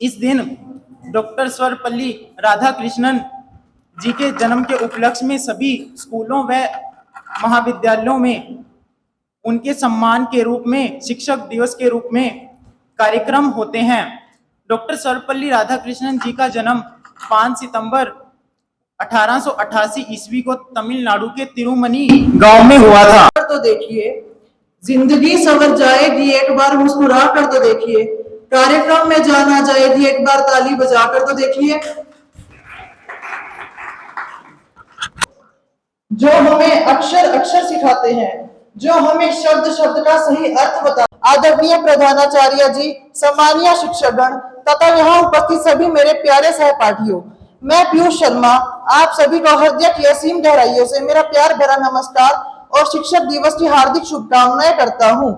इस दिन डॉक्टर सर्वपल्ली राधाकृष्णन जी के जन्म के उपलक्ष्य में सभी स्कूलों व महाविद्यालयों में उनके सम्मान के रूप में शिक्षक दिवस के रूप में कार्यक्रम होते हैं। डॉक्टर सर्वपल्ली राधाकृष्णन जी का जन्म 5 सितंबर 1888 ईस्वी को तमिलनाडु के तिरुमनी गांव में हुआ था। तो देखिए, जिंदगी संवर जाएगी एक बार मुस्कुरा कर तो देखिए, कार्यक्रम में जाना जाएगी एक बार ताली बजा कर तो देखिए। जो हमें अक्षर अक्षर सिखाते हैं, जो हमें शब्द शब्द का सही अर्थ बता। आदरणीय प्रधानाचार्य जी, सम्मानीय शिक्षकगण तथा यहाँ उपस्थित सभी मेरे प्यारे सहपाठियों, मैं पीयूष शर्मा आप सभी को हृदय की असीम गहराइयों से मेरा प्यार भरा नमस्कार और शिक्षक दिवस की हार्दिक शुभकामनाएं करता हूँ।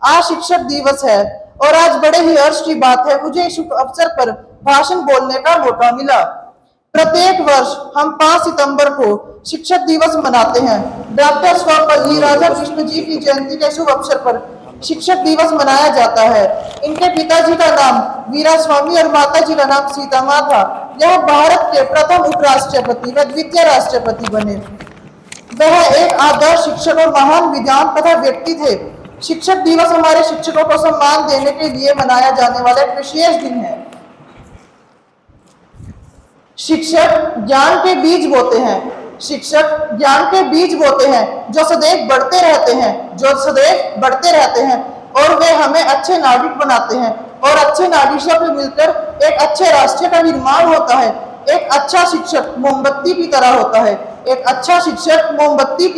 आज शिक्षक दिवस है और आज बड़े ही हर्ष की बात है, मुझे इस अवसर पर भाषण बोलने का मौका मिला। प्रत्येक वर्ष हम 5 सितंबर को शिक्षक दिवस मनाते हैं। डॉक्टर सर्वपल्ली राधाकृष्णन जी की जयंती के शुभ अवसर पर शिक्षक दिवस मनाया जाता है। इनके पिताजी का नाम वीरास्वामी और माताजी का नाम सीतामां था। यह भारत के प्रथम उपराष्ट्रपति व द्वितीय राष्ट्रपति बने। वह एक आदर्श शिक्षक और महान विद्वान तथा व्यक्ति थे। शिक्षक दिवस हमारे शिक्षकों को सम्मान देने के लिए मनाया जाने वाला एक विशेष दिन है। शिक्षक ज्ञान के बीज बोते हैं। शिक्षक ज्ञान के बीज बोते हैं जो सदैव बढ़ते रहते हैं, और वे हमें अच्छे नागरिक बनाते हैं और अच्छे नागरिकों से मिलकर एक अच्छे राष्ट्र का निर्माण होता है। एक अच्छा शिक्षक मोमबत्ती की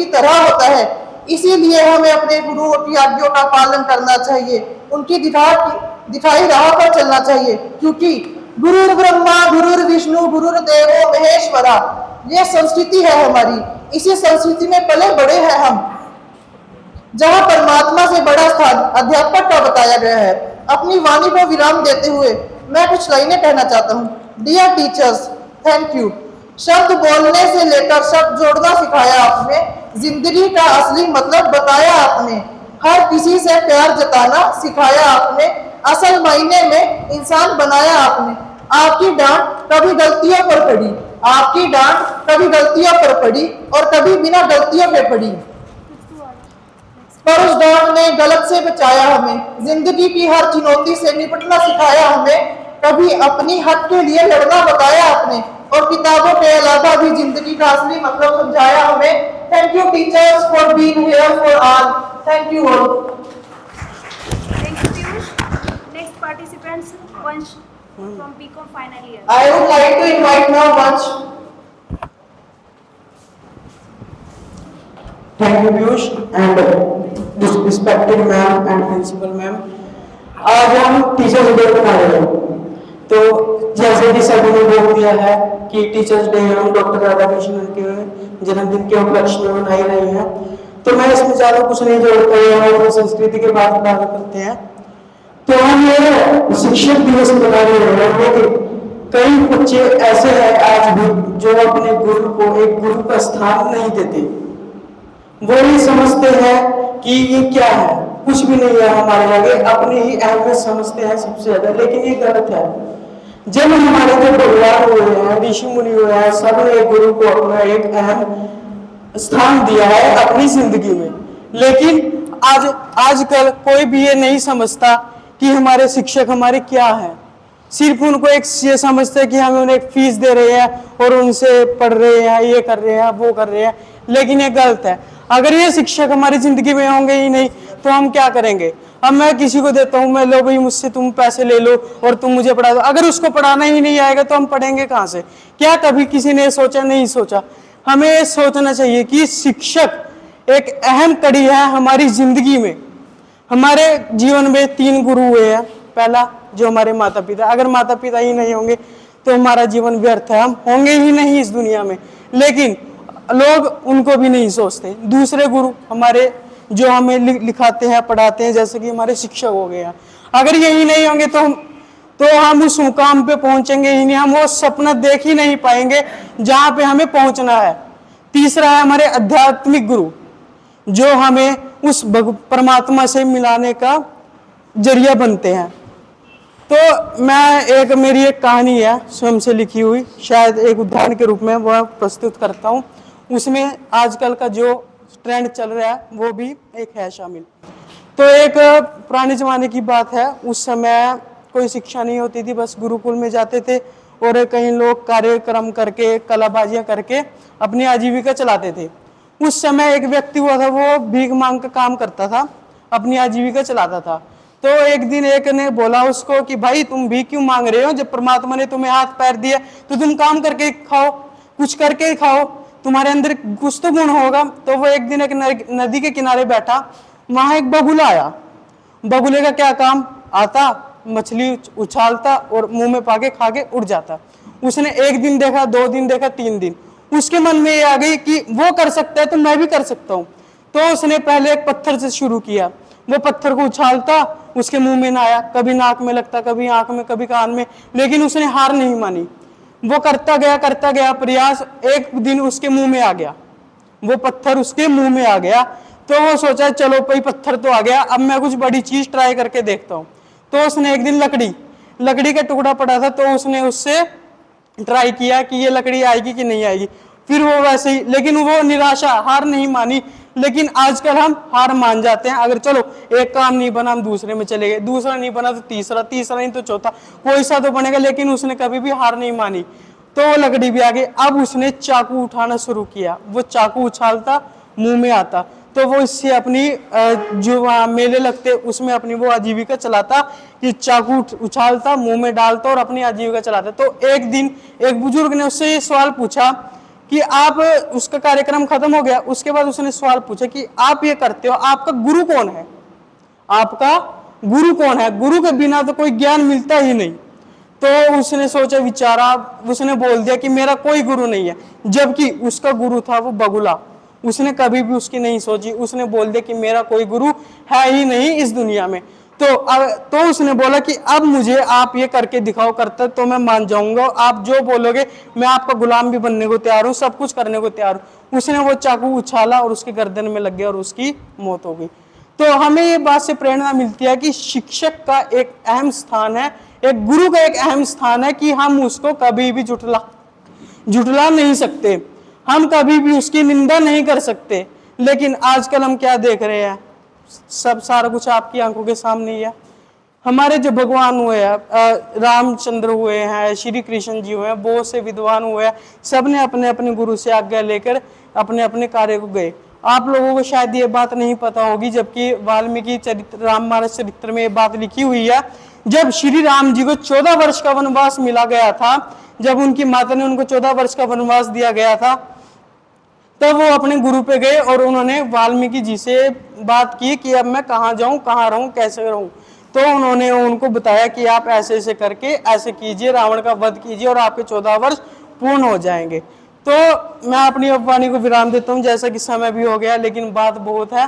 तरह होता है। इसीलिए हमें अपने गुरुओं की आज्ञा का पालन करना चाहिए, उनकी दिखाई राह पर चलना चाहिए, क्योंकि गुरुर् ब्रह्मा गुरुर्विष्णु गुरुर्देवो महेश्वरा, ये संस्कृति है हमारी। इसी संस्कृति में पले बड़े हैं हम, जहाँ परमात्मा से बड़ा स्थान अध्यापक का बताया गया है। अपनी वाणी को विराम देते हुए मैं कुछ लाइनें कहना चाहता हूँ। Dear teachers, thank you. शब्द बोलने से लेकर शब्द जोड़ना सिखाया आपने, जिंदगी का असली मतलब बताया आपने, हर किसी से प्यार जताना सिखाया आपने, असल मायने में इंसान बनाया आपने। आपकी डांट कभी गलतियों पर पड़ी और कभी बिना गलतियों के पड़ी, पर उस डांट ने गलत से बचाया हमें। जिंदगी की हर चुनौती से निपटना सिखाया हमें, कभी अपनी हक के लिए लड़ना बताया आपने, और किताबों के अलावा भी जिंदगी का असली मतलब समझाया हमें। Thank you teachers for being here for all. Thank you all. Thank you, Piyush. Next participants, Vansh from BCom final year. I would like to invite now Vansh. Thank you, Piyush, and respected ma'am and principal ma'am. आज हम teachers day मना रहे हैं। तो जैसे कि सभी ने बोल दिया है कि टीचर्स डे हम डॉक्टर राधाकृष्णन के जन्मदिन के उपलक्ष्य में मनाई रहे हैं, तो मैं इसमें ज्यादा कुछ नहीं जोड़ता और संस्कृति के बात करते हैं। तो हम ये शिक्षक दिवस मना रहे हैं, लेकिन कई बच्चे ऐसे हैं आज भी जो अपने गुरु को एक गुरु का स्थान नहीं देते। वो ये समझते हैं कि ये क्या है, कुछ भी नहीं है हमारे आगे, अपनी ही अहमियत समझते हैं सबसे ज्यादा, लेकिन ये गलत है। जब हमारे जो भगवान हुए हैं, ऋषि मुनि हुए हैं, सबने गुरु को अपना एक अहम स्थान दिया है अपनी जिंदगी में, लेकिन आजकल कोई भी ये नहीं समझता कि हमारे शिक्षक हमारे क्या है। सिर्फ उनको एक ये समझते हैं कि हम उन्हें एक फीस दे रहे हैं और उनसे पढ़ रहे हैं, ये कर रहे हैं, वो कर रहे हैं, लेकिन ये गलत है। अगर ये शिक्षक हमारी जिंदगी में होंगे ही नहीं तो हम क्या करेंगे। अब मैं किसी को देता हूँ, मैं लो भाई मुझसे तुम पैसे ले लो और तुम मुझे पढ़ा दो, अगर उसको पढ़ाना ही नहीं आएगा तो हम पढ़ेंगे कहाँ से। क्या कभी किसी ने सोचा? नहीं सोचा। हमें सोचना चाहिए कि शिक्षक एक अहम कड़ी है हमारी जिंदगी में। हमारे जीवन में 3 गुरु हुए हैं। पहला जो हमारे माता पिता, अगर माता पिता ही नहीं होंगे तो हमारा जीवन व्यर्थ है, हम होंगे ही नहीं इस दुनिया में, लेकिन लोग उनको भी नहीं सोचते। दूसरे गुरु हमारे जो हमें लिखाते हैं, पढ़ाते हैं, जैसे कि हमारे शिक्षक हो गए हैं। अगर यही नहीं होंगे तो हम उस मुकाम पे पहुंचेंगे ही नहीं, हम वो सपना देख ही नहीं पाएंगे जहां पे हमें पहुंचना है। तीसरा है हमारे आध्यात्मिक गुरु, जो हमें उस परमात्मा से मिलाने का जरिया बनते हैं। तो मेरी एक कहानी है स्वयं से लिखी हुई, शायद एक उदाहरण के रूप में वह प्रस्तुत करता हूँ। उसमें आजकल का जो ट्रेंड चल रहा है वो भी एक है शामिल। तो एक पुराने जमाने की बात है, उस समय कोई शिक्षा नहीं होती थी, बस गुरुकुल में जाते थे और कई लोग कार्यक्रम करके कलाबाजियां करके अपनी आजीविका चलाते थे। उस समय एक व्यक्ति हुआ था, वो भीख मांग का काम करता था, अपनी आजीविका चलाता था। तो एक दिन एक ने बोला उसको कि भाई तुम भीख क्यों मांग रहे हो, जब परमात्मा ने तुम्हें हाथ पैर दिया तो तुम काम करके खाओ, कुछ करके खाओ, तुम्हारे अंदर कुछ तो गुण होगा। तो वो एक दिन एक नदी के किनारे बैठा, वहां एक बगुला आया। बगुले का क्या काम, आता मछली उछालता और मुंह में पाके खा के उड़ जाता। उसने एक दिन देखा, 2 दिन देखा, 3 दिन, उसके मन में ये आ गई कि वो कर सकता है तो मैं भी कर सकता हूँ। तो उसने पहले एक पत्थर से शुरू किया, वो पत्थर को उछालता, उसके मुंह में ना आया, कभी नाक में लगता, कभी आंख में, कभी कान में, लेकिन उसने हार नहीं मानी। वो करता गया प्रयास। एक दिन उसके मुंह में आ गया, वो पत्थर उसके मुंह में आ गया। तो वो सोचा चलो भाई पत्थर तो आ गया, अब मैं कुछ बड़ी चीज ट्राई करके देखता हूँ। तो उसने एक दिन लकड़ी का टुकड़ा पड़ा था, तो उसने उससे ट्राई किया कि ये लकड़ी आएगी कि नहीं आएगी। फिर वो वैसे ही, लेकिन वो निराशा, हार नहीं मानी। लेकिन आजकल हम हार मान जाते हैं, अगर चलो एक काम नहीं बना हम दूसरे में चले गए, दूसरा नहीं बना तो तीसरा, तीसरा नहीं तो चौथा, कोई सा तो बनेगा। लेकिन उसने कभी भी हार नहीं मानी, तो वो लकड़ी भी आ गई। अब उसने चाकू उठाना शुरू किया, वो चाकू उछालता, मुंह में आता, तो वो इससे अपनी जो वहाँ मेले लगते उसमें अपनी वो आजीविका चलाता, कि चाकू उछालता, मुंह में डालता और अपनी आजीविका चलाता। तो एक दिन एक बुजुर्ग ने उससे ये सवाल पूछा कि आप, उसका कार्यक्रम खत्म हो गया, उसके बाद उसने सवाल पूछा कि आप ये करते हो, आपका गुरु कौन है, आपका गुरु कौन है, गुरु के बिना तो कोई ज्ञान मिलता ही नहीं। तो उसने सोचा विचारा, उसने बोल दिया कि मेरा कोई गुरु नहीं है, जबकि उसका गुरु था वो बगुला। उसने कभी भी उसकी नहीं सोची, उसने बोल दिया कि मेरा कोई गुरु है ही नहीं इस दुनिया में। तो उसने बोला कि अब मुझे आप ये करके दिखाओ, करते तो मैं मान जाऊंगा, आप जो बोलोगे मैं आपका गुलाम भी बनने को तैयार हूँ, सब कुछ करने को तैयार हूँ। उसने वो चाकू उछाला और उसके गर्दन में लग गया और उसकी मौत हो गई। तो हमें ये बात से प्रेरणा मिलती है कि शिक्षक का एक अहम स्थान है, एक गुरु का एक अहम स्थान है, कि हम उसको कभी भी जुटला नहीं सकते, हम कभी भी उसकी निंदा नहीं कर सकते। लेकिन आजकल हम क्या देख रहे हैं, सब सारा कुछ आपकी आंखों के सामने ही है। हमारे जो भगवान हुए हैं, रामचंद्र हुए हैं, श्री कृष्ण जी हुए हैं, बहुत से विद्वान हुए हैं, सब ने अपने अपने गुरु से आज्ञा लेकर अपने अपने कार्य को गए। आप लोगों को शायद ये बात नहीं पता होगी, जबकि वाल्मीकि चरित्र, रामचरित चरित्र में ये बात लिखी हुई है। जब श्री राम जी को 14 वर्ष का वनवास मिला गया था, जब उनकी माता ने उनको 14 वर्ष का वनवास दिया गया था, तब वो अपने गुरु पे गए और उन्होंने वाल्मीकि जी से बात की कि अब मैं कहाँ जाऊँ, कहाँ रहूँ, कैसे रहूँ। तो उन्होंने उनको बताया कि आप ऐसे ऐसे करके ऐसे कीजिए, रावण का वध कीजिए और आपके 14 वर्ष पूर्ण हो जाएंगे। तो मैं अपनी वाणी को विराम देता हूँ, जैसा कि समय भी हो गया, लेकिन बात बहुत है।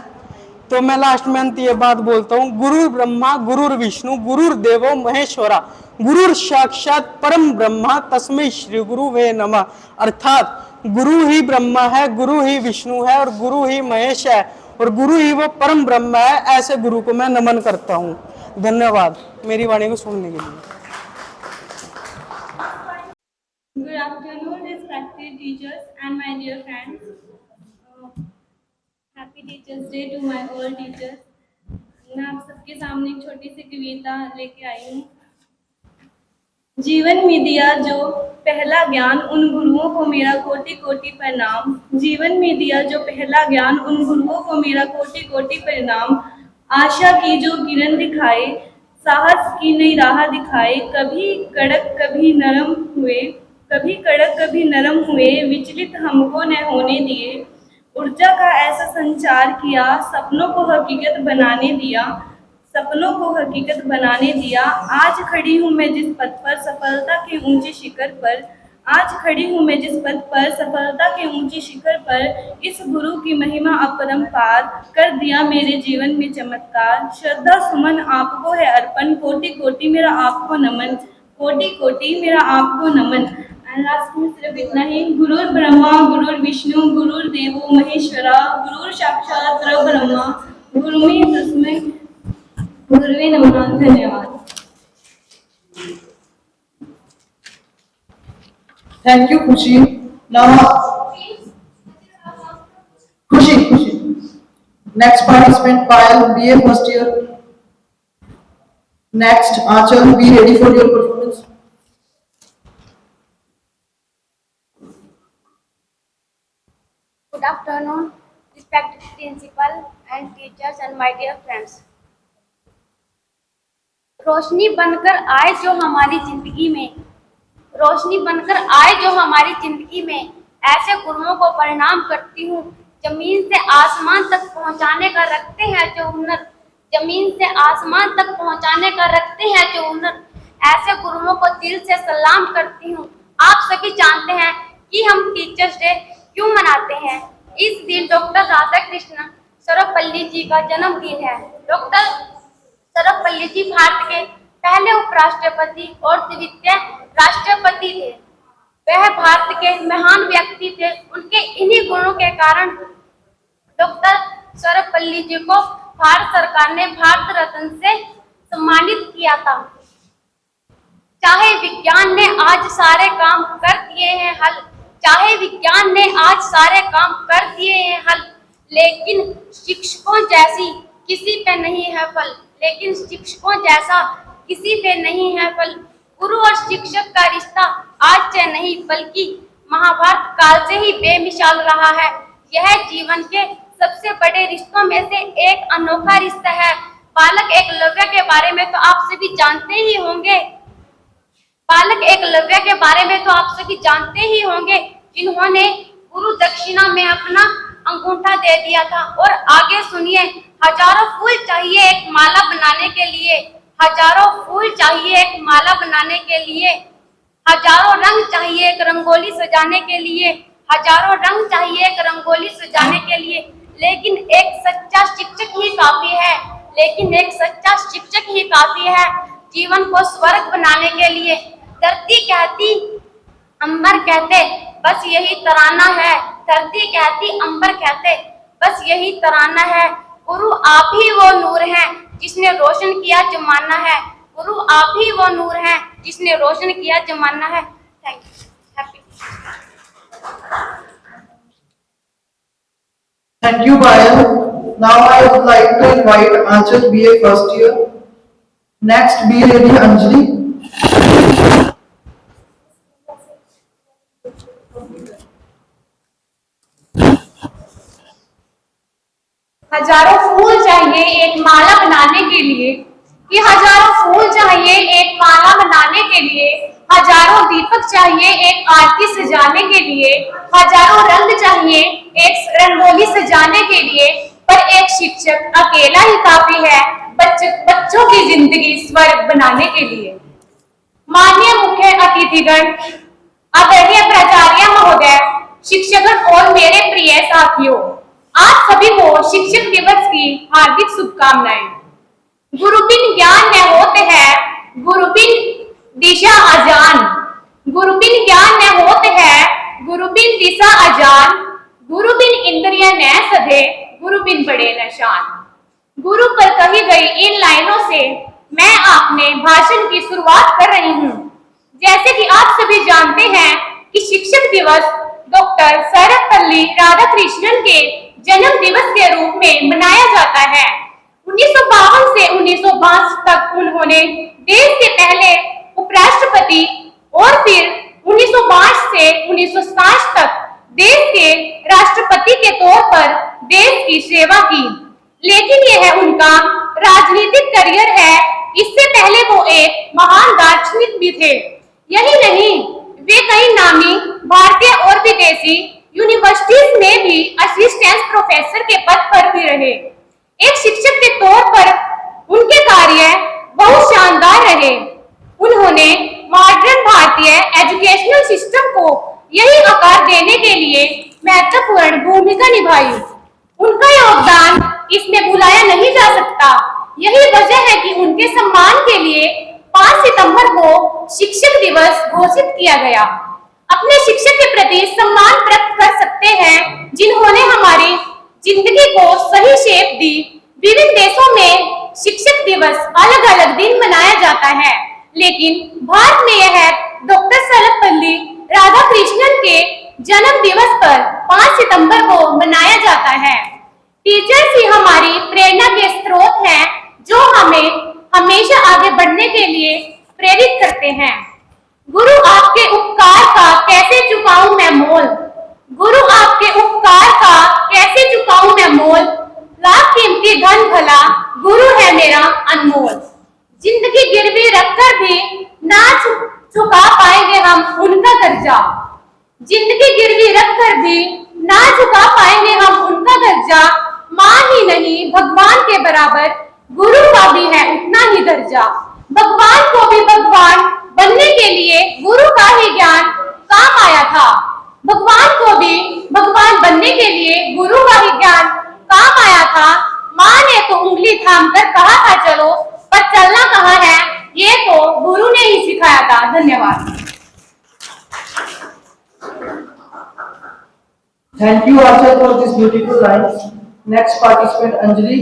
तो मैं लास्ट में अंत ये बात बोलता हूँ, गुरु ब्रह्मा गुरुर विष्णु गुरुर्देवो महेश्वरा गुरुर साक्षात परम ब्रह्मा तस्मै श्री गुरु वे नमः। अर्थात गुरु ही ब्रह्मा है, गुरु ही विष्णु है और गुरु ही महेश है और गुरु ही वो परम ब्रह्म है। ऐसे गुरु को मैं नमन करता हूँ। धन्यवाद मेरी वाणी को सुनने के लिए। Good afternoon, respected teachers and my dear friends. Happy Teachers Day to my all teachers. मैं आप सबके सामने एक छोटी सी कविता लेके आई हूँ। जीवन में दिया जो पहला ज्ञान उन गुरुओं को मेरा कोटि कोटि प्रणाम। जीवन में दिया जो पहला ज्ञान उन गुरुओं को मेरा कोटि कोटि प्रणाम। आशा की जो किरण दिखाए, साहस की नई राह दिखाए, कभी कड़क कभी नरम हुए, कभी कड़क कभी नरम हुए, विचलित हमको न होने दिए। ऊर्जा का ऐसा संचार किया, सपनों को हकीकत बनाने दिया, सपनों को हकीकत बनाने दिया। आज खड़ी हूँ मैं जिस पथ पर सफलता के ऊंचे शिखर पर, आज खड़ी हूँ मैं जिस पथ पर सफलता के ऊंचे शिखर पर, इस गुरु की महिमा अपरंपार कर दिया मेरे जीवन में चमत्कार। श्रद्धा सुमन आपको है अर्पण, कोटि कोटि मेरा आपको नमन, कोटि कोटि मेरा आपको नमन। लास्ट में सिर्फ इतना ही, गुरुर ब्रह्मा गुरुर विष्णु गुरुर्देवो महेश्वरा गुरुर साक्षात परब्रह्मा गुरुमे तस्मै गुरुवे नमः। धन्यवाद। Thank you, Khushi. Now, Khushi. Next participant, Payal, BA first year. Next, Achal, be ready for your performance. Good afternoon, respected principal and teachers and my dear friends. रोशनी बनकर आए जो हमारी जिंदगी में, रोशनी बनकर आए जो हमारी जिंदगी में, ऐसे गुरुओं को प्रणाम करती हूँ। जमीन से आसमान तक पहुँचाने का रखते हैं जो हुनर, जमीन से आसमान तक पहुँचाने का रखते हैं जो हुनर, ऐसे गुरुओं को दिल से सलाम करती हूँ। आप सभी जानते हैं कि हम टीचर्स डे क्यों मनाते हैं। इस दिन डॉक्टर राधाकृष्ण सर्वपल्ली जी का जन्मदिन है। डॉक्टर सर्वपल्ली जी भारत के पहले उपराष्ट्रपति और द्वितीय राष्ट्रपति थे। वह भारत के महान व्यक्ति थे। उनके इन्हीं गुणों के कारण डॉक्टर सर्वपल्ली जी को भारत सरकार ने भारत रत्न से सम्मानित किया था। चाहे विज्ञान ने आज सारे काम कर दिए हैं हल, चाहे विज्ञान ने आज सारे काम कर दिए हैं हल, लेकिन शिक्षकों जैसी किसी पे नहीं है फल, लेकिन शिक्षकों जैसा किसी पे नहीं है फल। गुरु और शिक्षक का रिश्ता आज से नहीं बल्कि महाभारत काल से ही बेमिसाल रहा है। यह जीवन के सबसे बड़े रिश्तों में से एक अनोखा रिश्ता है। बालक एकलव्य के बारे में तो आप सभी जानते ही होंगे, बालक एकलव्य के बारे में तो आप सभी जानते ही होंगे, जिन्होंने गुरु दक्षिणा में अपना अंगूठा दे दिया था। और आगे सुनिए, हजारों फूल चाहिए एक माला बनाने के लिए, हजारों फूल चाहिए एक माला बनाने के लिए, हजारों रंग चाहिए एक रंगोली सजाने के लिए, हजारों रंग चाहिए एक रंगोली सजाने के लिए, लेकिन एक सच्चा शिक्षक ही काफी है, लेकिन एक सच्चा शिक्षक ही काफी है जीवन को स्वर्ग बनाने के लिए। धरती कहती अंबर कहते बस यही तराना है, धरती कहती अंबर कहते बस यही तराना है। गुरु आप ही वो नूर हैं जिसने रोशन किया जमाना है, गुरु आप ही वो नूर हैं जिसने रोशन किया जमाना है। Thank you. Happy. Thank you, Payal. Now I would like to invite Anchal, BA first year. Next, be ready, Anjali. हजारों फूल चाहिए एक माला बनाने के लिए, कि हजारों फूल चाहिए एक माला बनाने के लिए, हजारों दीपक चाहिए एक आरती सजाने के लिए, हजारों रंग चाहिए एक रंगोली सजाने के लिए, पर एक शिक्षक अकेला ही काफी है बच्चों की जिंदगी स्वर्ग बनाने के लिए। माननीय मुख्य अतिथिगण, आदरणीय प्राचार्य महोदय, शिक्षकगण और मेरे प्रिय साथियों, आप सभी को शिक्षक दिवस की हार्दिक शुभकामनाएं। गुरु बिन ज्ञान न होते हैं, गुरु बिन दिशा अजान, गुरु बिन ज्ञान न होते हैं, गुरु बिन दिशा अजान, गुरु बिन इंद्रिय न सधे, गुरु बिन बड़े न शान। गुरु पर कही गई इन लाइनों से मैं अपने भाषण की शुरुआत कर रही हूँ। जैसे कि आप सभी जानते हैं कि शिक्षक दिवस डॉक्टर सर्वपल्ली राधाकृष्णन के जन्म दिवस के रूप में मनाया जाता है। 1952 से 1962 तक उन्होंने देश के पहले उपराष्ट्रपति और फिर 1962 से 1960 तक देश के राष्ट्रपति के तौर पर देश की सेवा की। लेकिन यह उनका राजनीतिक करियर है। इससे पहले वो एक महान दार्शनिक भी थे। यही नहीं, वे कई नामी भारतीय और विदेशी यूनिवर्सिटीज में भी असिस्टेंट प्रोफेसर के पद पर भी रहे। एक शिक्षक के तौर पर उनके कार्य बहुत शानदार रहे। उन्होंने मॉडर्न भारतीय एजुकेशनल सिस्टम को यही आकार देने के लिए महत्वपूर्ण भूमिका निभाई। उनका योगदान इसमें भुलाया नहीं जा सकता। यही वजह है कि उनके सम्मान के लिए 5 सितंबर को शिक्षक दिवस घोषित किया गया। अपने शिक्षक के प्रति सम्मान प्राप्त कर सकते हैं जिन्होंने हमारी जिंदगी को सही शेप दी। विभिन्न देशों में शिक्षक दिवस अलग अलग दिन मनाया जाता है, लेकिन भारत में यह डॉक्टर सर्वपल्ली राधा कृष्णन के जन्म दिवस पर 5 सितंबर को मनाया जाता है। टीचर्स ही हमारी प्रेरणा के स्रोत हैं, जो हमें हमेशा आगे बढ़ने के लिए प्रेरित करते हैं। गुरु आपके उपकार का कैसे चुकाऊं मैं मोल, गुरु आपके उपकार का कैसे चुकाऊं मैं मोल, लाख कीमती धन भला गुरु है मेरा अनमोल। जिंदगी गिरवी रखकर भी ना चुका पाएंगे हम उनका कर्जा, जिंदगी गिरवी रखकर भी ना चुका पाएंगे हम उनका कर्जा। मां ही नहीं भगवान के बराबर गुरु का भी है उतना ही दर्जा। भगवान को भी भगवान बनने के लिए गुरु का ही ज्ञान काम आया था, भगवान को भी भगवान बनने के लिए गुरु का ही ज्ञान काम आया था। माँ ने तो उंगली थाम कर कहा था चलो, पर चलना कहाँ है ये तो गुरु ने ही सिखाया था। धन्यवाद। Thank you, Asha, for this beautiful lines. Next participant, Anjali.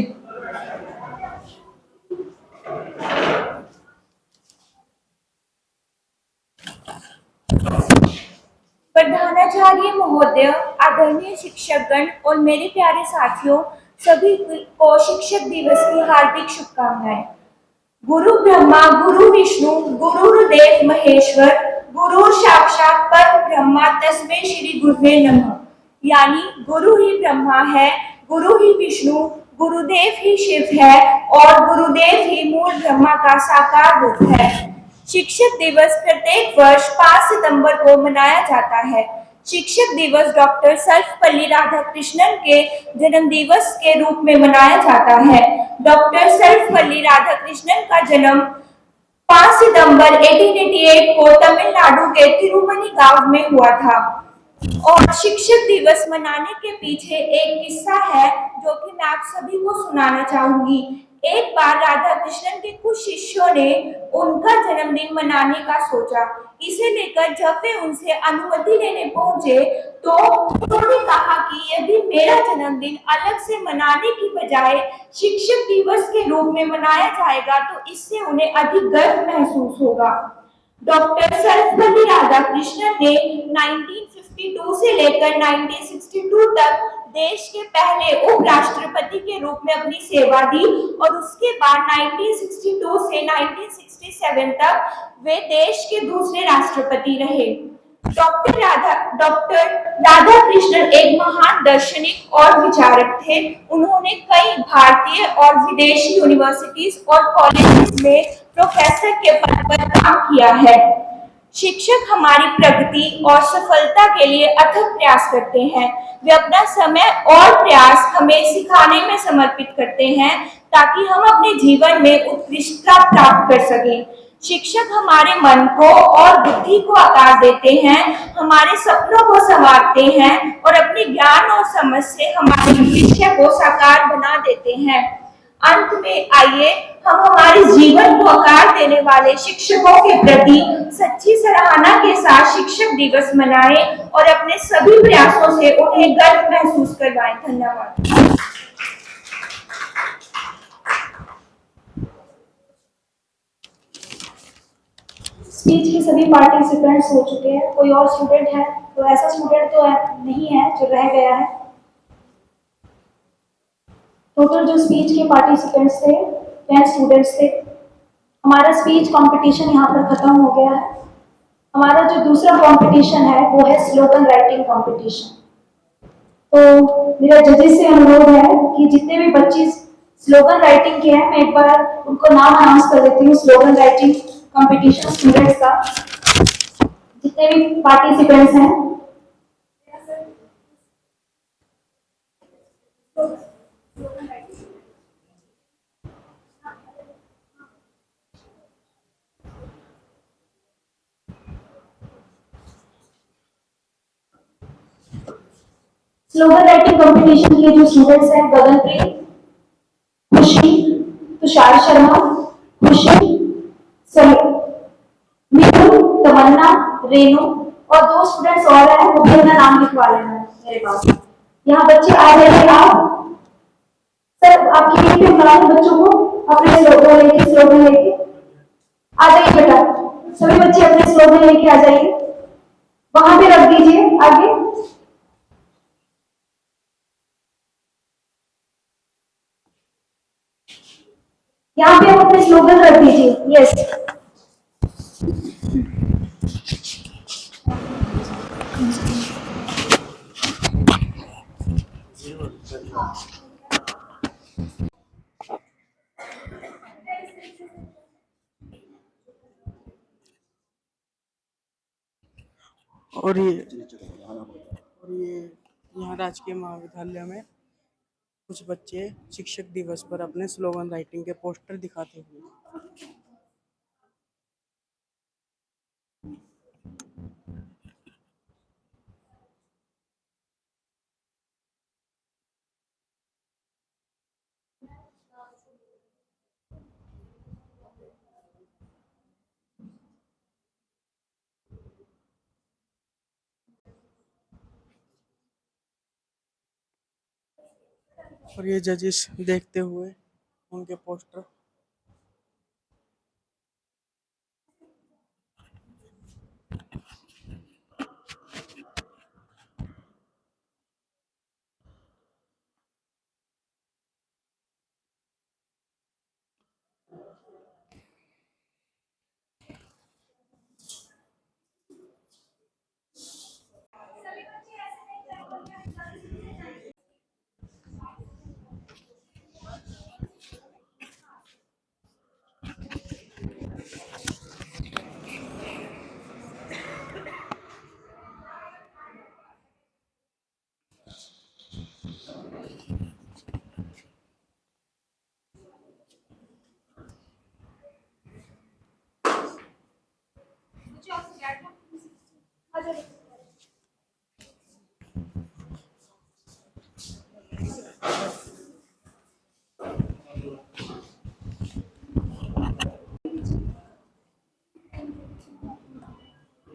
प्रधानाचार्य महोदय, आदरणीय शिक्षकगण और मेरे प्यारे साथियों, सभी को शिक्षक दिवस की हार्दिक शुभकामनाएं। गुरु ब्रह्मा गुरु विष्णु गुरुर्देव महेश्वर, गुरु साक्षात पर ब्रह्मा तस्मै श्री गुरुवे नमः। यानी गुरु ही ब्रह्मा है, गुरु ही विष्णु, गुरुदेव ही शिव है और गुरुदेव ही मूल ब्रह्मा का साकार रूप है। शिक्षक दिवस प्रत्येक वर्ष 5 सितंबर को मनाया जाता है। शिक्षक दिवस डॉक्टर सर्वपल्ली राधाकृष्णन के जन्म दिवस के रूप में मनाया जाता है। डॉक्टर सर्वपल्ली राधाकृष्णन का जन्म 5 सितंबर 1888 को तमिलनाडु के तिरुमनी गांव में हुआ था। और शिक्षक दिवस मनाने के पीछे एक किस्सा है जो कि मैं आप सभी को सुनाना चाहूंगी। एक बार राधा कृष्णन के कुछ शिष्यों ने उनका जन्मदिन मनाने का सोचा। इसे लेकर जब वे उनसे अनुमति लेने पहुंचे तो उन्होंने कहा कि यदि मेरा जन्मदिन अलग से मनाने की बजाय शिक्षक दिवस के रूप में मनाया जाएगा तो इससे उन्हें अधिक गर्व महसूस होगा। डॉक्टर सर्वपल्ली राधाकृष्णन ने 1952 से लेकर 1962 तक देश के पहले उपराष्ट्रपति के रूप में अपनी सेवा दी और उसके बाद 1962 से 1967 तक वे देश के दूसरे राष्ट्रपति रहे। डॉक्टर राधाकृष्णन एक महान दार्शनिक और विचारक थे। उन्होंने कई भारतीय और विदेशी यूनिवर्सिटीज और कॉलेजेस में प्रोफेसर के पद पर काम किया है। शिक्षक हमारी प्रगति और सफलता के लिए अथक प्रयास करते हैं। वे अपना समय और प्रयास हमें सिखाने में समर्पित करते हैं ताकि हम अपने जीवन में उत्कृष्टता प्राप्त कर सकें। शिक्षक हमारे मन को और बुद्धि को आकार देते हैं, हमारे सपनों को संवारते हैं और अपने ज्ञान और समझ से हमारे भविष्य को साकार बना देते हैं। अंत में आइए हम हमारे जीवन को आकार देने वाले शिक्षकों के प्रति सच्ची सराहना के साथ शिक्षक दिवस मनाएं और अपने सभी प्रयासों से उन्हें गर्व महसूस करवाएं। धन्यवाद। स्पीच के सभी पार्टिसिपेंट्स हो चुके हैं। कोई और स्टूडेंट है तो ऐसा स्टूडेंट तो नहीं है जो रह गया है। टोटल जो स्पीच के पार्टिसिपेंट्स थे 10 स्टूडेंट्स थे। हमारा स्पीच कंपटीशन यहाँ पर खत्म हो गया है। हमारा जो दूसरा कंपटीशन है वो है स्लोगन राइटिंग कंपटीशन। तो मेरा जजेस से अनुरोध है कि जितने भी बच्चे स्लोगन राइटिंग के हैं मैं एक बार उनको नाम अनाउंस कर देती हूँ। स्लोगन राइटिंग कंपटीशन स्टूडेंट्स का जितने भी पार्टिसिपेंट्स हैं स्लोगन राइटिंग कंपटीशन के जो स्टूडेंट्स हैं गगनप्रीत, खुशी, तुषार शर्मा, खुशी, मीनू, तमन्ना, रेनू और 2 स्टूडेंट्स और हैं वो भी अपना नाम लिखवा लेना है मेरे पास। यहाँ बच्चे आ जाइए आप। सर आपकी मीटिंग में बुलाएं बच्चों को अपने स्लोगन लेके आ जाइए बेटा। सभी बच्चे अपने स्लोगन लेके आ जाइए। वहां पे रख दीजिए आगे। यहाँ पे आप अपने स्लोगन रख दीजिए। यस। और ये यहाँ राजकीय महाविद्यालय में कुछ बच्चे शिक्षक दिवस पर अपने स्लोगन राइटिंग के पोस्टर दिखाते हुए। और ये जजेस देखते हुए उनके पोस्टर।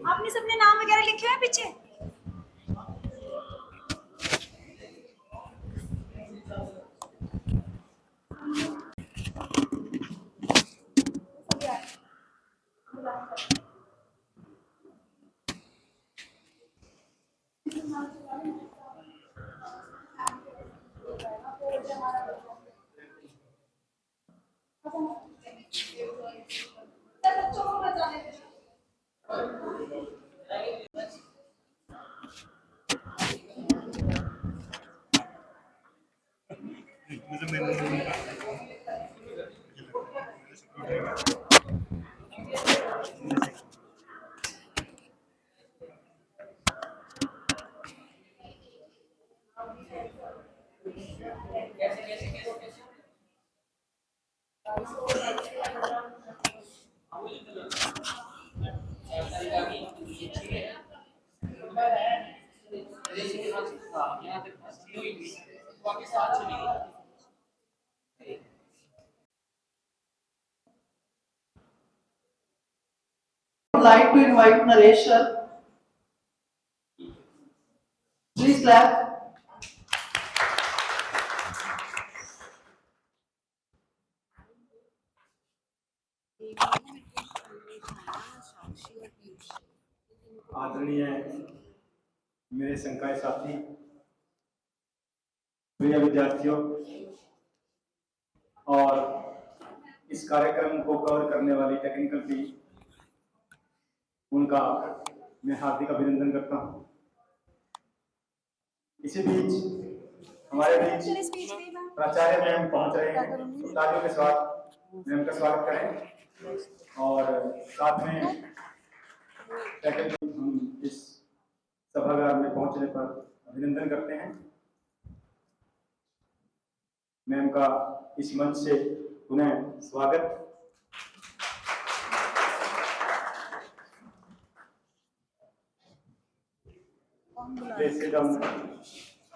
आपने सबने नाम वगैरह लिखे हैं पीछे? I'd like to invite Naresh sir. Please clap. आदरणीय मेरे संकाय साथी, प्रिय विद्यार्थियों, और इस कार्यक्रम को कवर करने वाली टेक्निकल टीम, उनका मैं हार्दिक अभिनंदन करता हूं। इसी बीच हमारे बीच प्राचार्य मैम पहुंच रहे हैं, तो तालियों के साथ मैम का स्वागत करें। और साथ में हम इस सभागार में पहुंचने पर अभिनंदन करते हैं। मैम का इस मंच से पुनः स्वागत।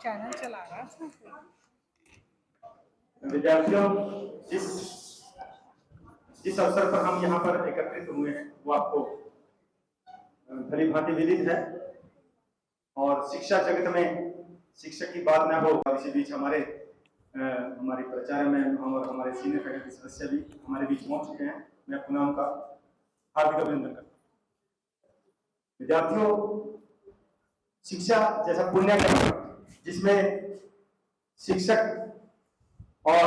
चैनल चला रहा है। विद्यार्थियों, जिस अवसर पर हम यहाँ पर एकत्रित हुए हैं वो आपको भली भांति विदित है, और शिक्षा जगत में शिक्षक की बात ना हो, इसी बीच हमारी प्राचार्य मैम और हमारे सीनियर फैकल्टी सदस्य भी हमारे बीच पहुंच चुके हैं। मैं पुनः उनका हार्दिक अभिनंदन करता हूँ। विद्यार्थियों, शिक्षा जैसा पुण्य कर्म जिसमें शिक्षक और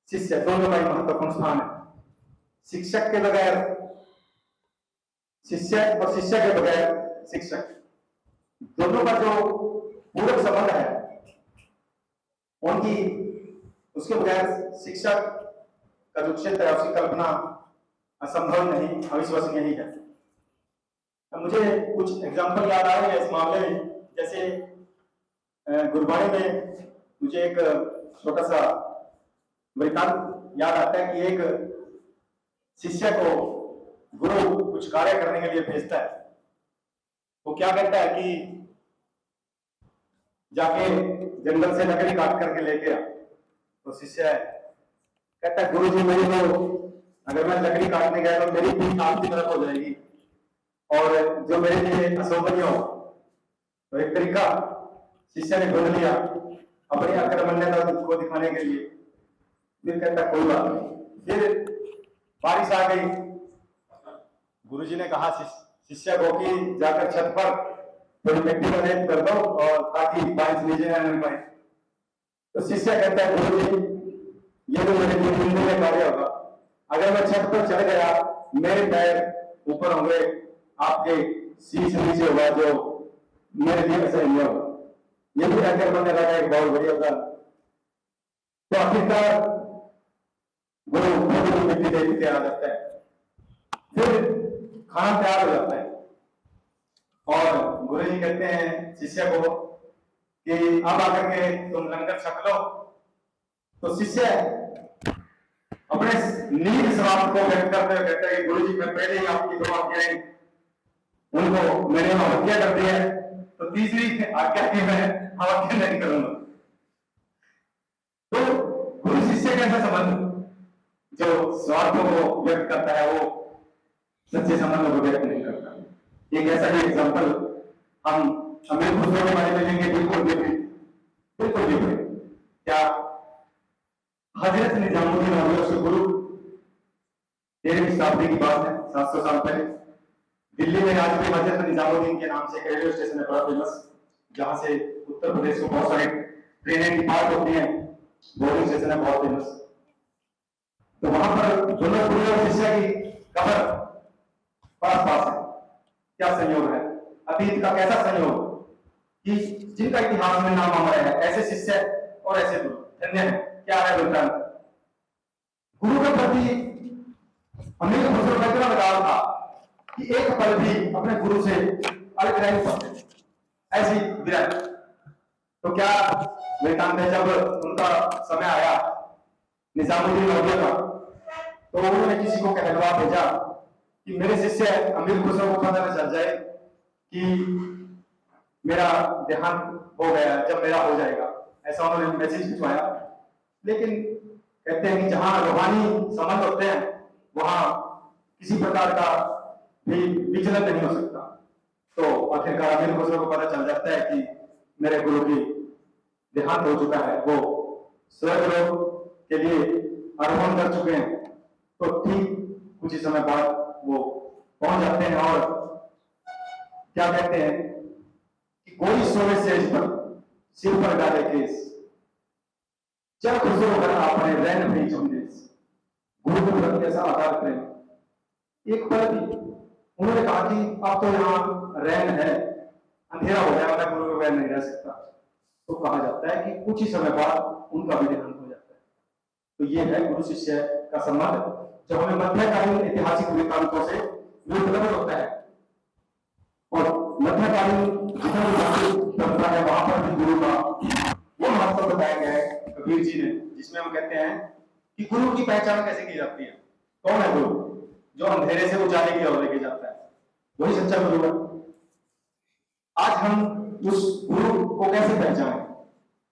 शिष्य दोनों का ही महत्वपूर्ण स्थान है। शिक्षक के बगैर शिष्य और शिष्य के बगैर शिक्षक, दोनों का जो पूरक संबंध है उनकी, उसके बगैर शिक्षक का जो क्षेत्र है उसकी कल्पना असंभव नहीं, अविश्वसनीय ही है। अब मुझे कुछ एग्जाम्पल याद आ रहे हैं इस मामले में। जैसे गुरबाणी में मुझे एक छोटा सा वृत्तांत याद आता है कि एक शिष्य को गुरु कुछ कार्य करने के लिए भेजता है। वो क्या कहता है कि जाके जंगल से लकड़ी काट करके लेके आ। तो शिष्य कहता है गुरु जी मेरी तो, अगर मैं लकड़ी काटने गया तो मेरी पीठ आपकी तरफ हो जाएगी और जो मेरे लिए अशोभनीय हो। तो एक तरीका शिष्य ने ढूंढ लिया अपनी अकर्मण्यता को दिखाने के लिए। फिर कहता कोई बात नहीं। फिर बारिश आ गई। गुरुजी ने कहा शिष्य को कि जाकर छत पर थोड़ी मिट्टी का रेत कर दो और ताकि बारिश नीचे न पाए। तो शिष्य कहता है गुरुजी ये तो मेरे लिए निंदनीय कार्य होगा। अगर मैं छत पर चढ़ गया मेरे पैर ऊपर होंगे, आपके शीश नीचे होगा, जो मेरे लिए ऐसा नहीं होगा। ये भी अगर बनने लगा एक बहुत बढ़िया होगा। तो आखिरकार गुरु मिट्टी दे के आ जाता है। फिर खाना तैयार हो जाता है और गुरु जी कहते हैं शिष्य को कि अब आकर के तुम लंगर छक लो। तो शिष्य अपने नीड समाप्त को व्यक्त करते हुए कहते हैं कि गुरु जी मैं पहले ही आपकी दो आज्ञाएं उनको मैंने हत्या कर दी है, तो तीसरी आज्ञा की मैं हत्या नहीं करूंगा। तो गुरु शिष्य का ऐसा संबंध जो स्वार्थों को व्यक्त करता है वो सच्चे संबंधों को व्यक्त नहीं करता। एक ऐसा ही एग्जाम्पल हम अमीर खुसरो के बारे में लेंगे, बिल्कुल विपरीत। क्या हजरत निजामुद्दीन औलिया के गुरु 13वीं शताब्दी की बात है, 700 साल पहले दिल्ली में आज भी हजरत निजामुद्दीन के नाम से एक रेलवे स्टेशन है बड़ा फेमस, जहां से उत्तर प्रदेश को बहुत सारी ट्रेनें डिपार्ट होती हैं। बोर्डिंग स्टेशन है बहुत फेमस। तो वहां पर दोनों गुरु और शिष्य की कब्र पास पास है। क्या संयोग है, अतीत का कैसा संयोग कि जिनका इतिहास में नाम अमर है, ऐसे शिष्य और ऐसे गुरु धन्य है। क्या है वृत्तांत? गुरु के प्रति अमीर खुसरो का इतना लगाव था कि एक पल भी अपने गुरु से अलग नहीं पाते, ऐसी विरह। तो क्या वृत्तांत है, जब उनका समय आया निजामुद्दीन औलिया का, तो उन्होंने किसी को कहलवा भेजा कि मेरे शिष्य अमीर खुसरो को पता न चल जाए कि मेरा देहांत हो गया, जब मेरा हो जाएगा। ऐसा उन्होंने मैसेज भिजवाया। लेकिन कहते हैं कि जहां रूहानी संबंध होते हैं वहां किसी प्रकार का भी विचलन नहीं हो सकता। तो आखिरकार अमीर खुसरो को पता चल जाता है कि मेरे गुरु की देहांत हो चुका है, वो स्वर्ग लोक के लिए आरोहण कर चुके हैं। तो ठीक कुछ ही समय बाद वो पहुंच जाते हैं और क्या कहते हैं कि कोई सोने सेज पर सिर पर डाले केस, जब खुसरो कर आपने रैन नहीं समझे। गुरु के प्रति ऐसा आधार प्रेम। एक पल भी उन्होंने कहा कि अब तो यहाँ रैन है, अंधेरा हो जाएगा, मैं गुरु के बगैर नहीं रह सकता। तो कहा जाता है कि कुछ ही समय बाद उनका भी देहांत हो जाता है। तो ये है गुरु शिष्य का संबंध, जो हमें मध्यकालीन ऐतिहासिक वृत्तांतों से विलक्षण होता है। और मध्यकालीन जितना परंपरा है वहां पर भी गुरु का वो महत्व बताया गया है कबीर जी ने, जिसमें हम कहते हैं कि गुरु की पहचान कैसे की जाती है। कौन है गुरु? जो अंधेरे से उजाले की ओर लेके जाता है, वही सच्चा गुरु है। आज हम उस गुरु को कैसे पहचानें?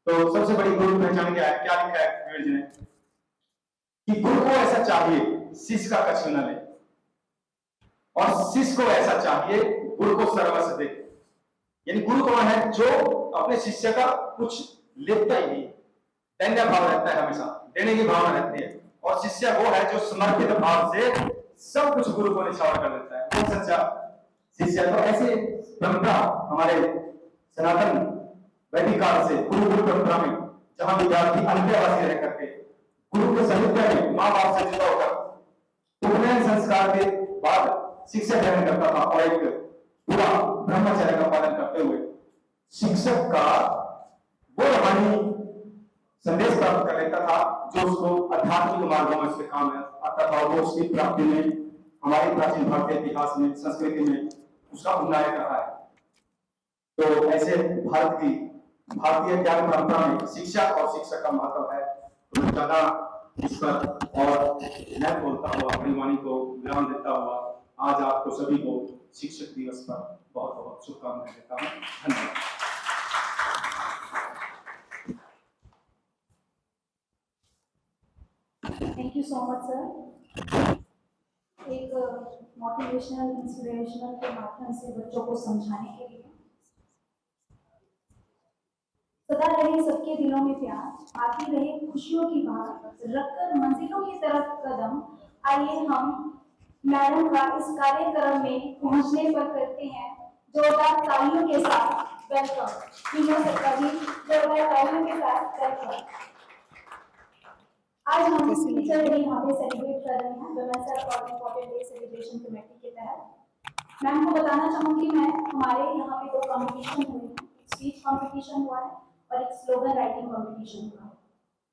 तो सबसे बड़ी गुरु पहचान क्या है? क्या लिखा है कबीर जी ने कि गुरु को ऐसा चाहिए शिष्य का कष्ट न ले, और शिष्य को ऐसा चाहिए गुरु को सर्वस्व दे। यानी गुरु कौन है? जो अपने शिष्य का कुछ लेता ही नहीं, दैन्य भाव रहता है, हमेशा देने की भावना रहती है। और शिष्य वो है जो समर्पित भाव से सब कुछ गुरु को निछावर कर देता है। वो सच्चा शिष्य। तो ऐसे परंपरा हमारे सनातन वैदिक काल से गुरुकुल परंपरा में, जहां विद्यार्थी अल्पावासी रह करके गुरु के सानिध्य में माँ बाप से जुड़ा होकर उपनयन संस्कार के बाद शिक्षा ग्रहण करता था और एक पूरा ब्रह्मचर्य का पालन करते हुए शिक्षक का वो रूहानी संदेश प्राप्त कर लेता था जो उसको आध्यात्मिक मार्गों में उसके काम आता था, और वो उसकी प्राप्ति में हमारे प्राचीन भारतीय इतिहास में, संस्कृति में उसका उन्नयन रहा है। तो ऐसे भारतीय ज्ञान परंपरा में शिक्षा और शिक्षक का महत्व है। तो ज्यादा इस पर और मैं बोलता हुआ अपनी वाणी को विराम देता हुआ आज आपको सभी को शिक्षक दिवस पर बहुत बहुत शुभकामनाएं देता हूँ। धन्यवाद। Thank you so much sir. एक मोटिवेशनल इंस्पिरेशनल के माध्यम से बच्चों को समझाने के लिए सदा रहे सबके दिलों में प्यार, आती रहे खुशियों की बात, रखकर मंजिलों की तरफ कदम। आइए हम मैडम का इस कार्यक्रम में पहुंचने पर करते हैं जोरदार तालियों के साथ वेलकम। तीनों सरकारी जोरदार तालियों के साथ वेलकम। आज हम टीचर डे यहाँ पे सेलिब्रेट कर रहे हैं women's health important day celebration committee के तहत। मैम को बताना चाहूंगी मैं, हमारे यहाँ पे 2 कॉम्पिटिशन हुए हैं, एक स्पीच कॉम्पिटिशन हुआ है और एक स्लोगन राइटिंग कॉम्पिटिशन हुआ है।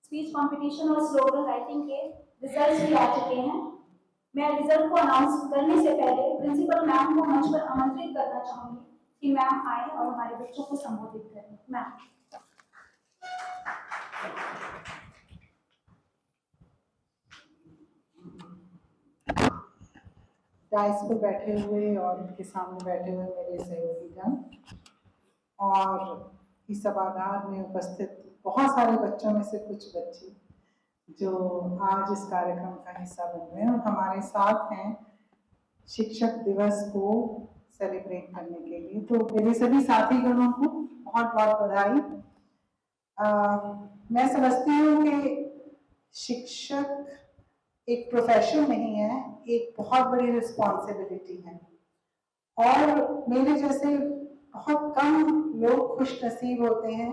स्पीच कॉम्पिटिशन और स्लोगन राइटिंग के रिजल्ट्स भी आ चुके हैं। मैं रिजल्ट को अनाउंस करने से पहले प्रिंसिपल मैम को मंच पर आमंत्रित करना चाहूंगी कि मैम आए और हमारे बच्चों को संबोधित करें। मैम। डाइस पर बैठे हुए और उनके सामने बैठे हुए मेरे सहयोगीगण और इस सभागार में उपस्थित बहुत सारे बच्चों में से कुछ बच्चे जो आज इस कार्यक्रम का हिस्सा बन रहे हैं और हमारे साथ हैं शिक्षक दिवस को सेलिब्रेट करने के लिए। तो मेरे सभी साथी गणों को बहुत बहुत बधाई। मैं समझती हूँ कि शिक्षक एक प्रोफेशन नहीं है, एक बहुत बड़ी रिस्पॉन्सिबिलिटी है और मेरे जैसे बहुत कम लोग खुश नसीब होते हैं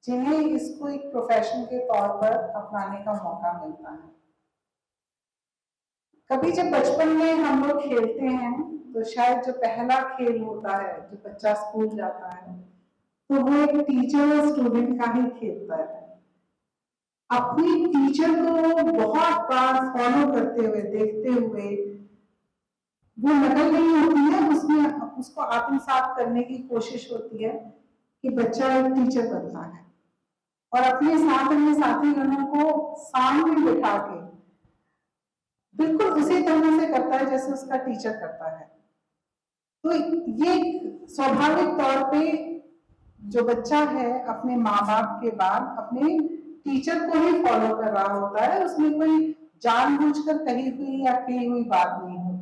जिन्हें इसको एक प्रोफेशन के तौर पर अपनाने का मौका मिलता है। कभी जब बचपन में हम लोग खेलते हैं तो शायद जो पहला खेल होता है, जो बच्चा स्कूल जाता है, तो वो एक टीचर और स्टूडेंट का ही खेलता है। अपनी टीचर को बहुत बार फॉलो करते हुए, देखते हुए, वो नकल नहीं होती है, उसमें उसको आत्मसात करने की कोशिश होती है कि बच्चा एक टीचर बनता है और अपने साथ में साथी गणों को सामने बिठा के बिल्कुल उसी तरह से करता है जैसे उसका टीचर करता है। तो ये स्वाभाविक तौर पे जो बच्चा है अपने माँ बाप के बाद अपने टीचर को ही फॉलो कर रहा होता है, उसमें कोई जानबूझकर कही हुई या कही हुई बात नहीं होती।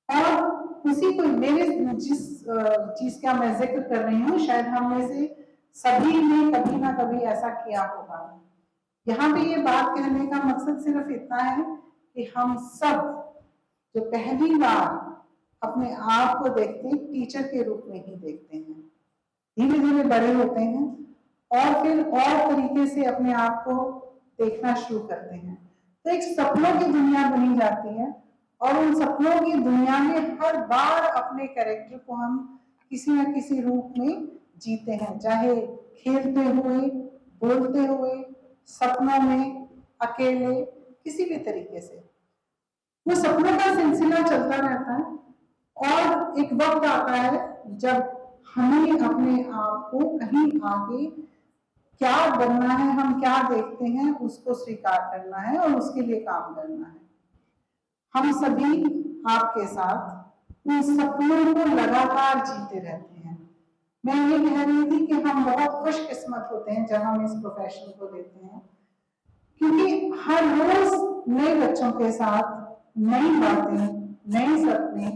और उसी को मेरे जिस चीज का मैं जिक्र कर रही हूँ, शायद हम में से सभी ने कभी ना कभी ऐसा किया होगा। यहाँ पे ये बात कहने का मकसद सिर्फ इतना है कि हम सब जो पहली बार अपने आप को देखते हैं टीचर के रूप में ही देखते हैं, धीरे धीरे बड़े होते हैं और फिर और तरीके से अपने आप को देखना शुरू करते हैं। तो एक सपनों की दुनिया बनी जाती है और उन सपनों की दुनिया में हर बार अपने कैरेक्टर को हम किसी न किसी रूप में जीते हैं, चाहे खेलते हुए, बोलते हुए, सपनों में, अकेले, किसी भी तरीके से। वो सपनों का सिलसिला चलता रहता है और एक वक्त आता है जब हमें अपने आप को कहीं आगे क्या बनना है, हम क्या देखते हैं, उसको स्वीकार करना है और उसके लिए काम करना है। हम सभी आपके साथ उन सपनों को लगातार जीते रहते हैं। मैं ये कह रही थी कि हम बहुत खुशकिस्मत होते हैं जब हम इस प्रोफेशन को लेते हैं, क्योंकि हर रोज नए बच्चों के साथ नई बातें, नए सपने,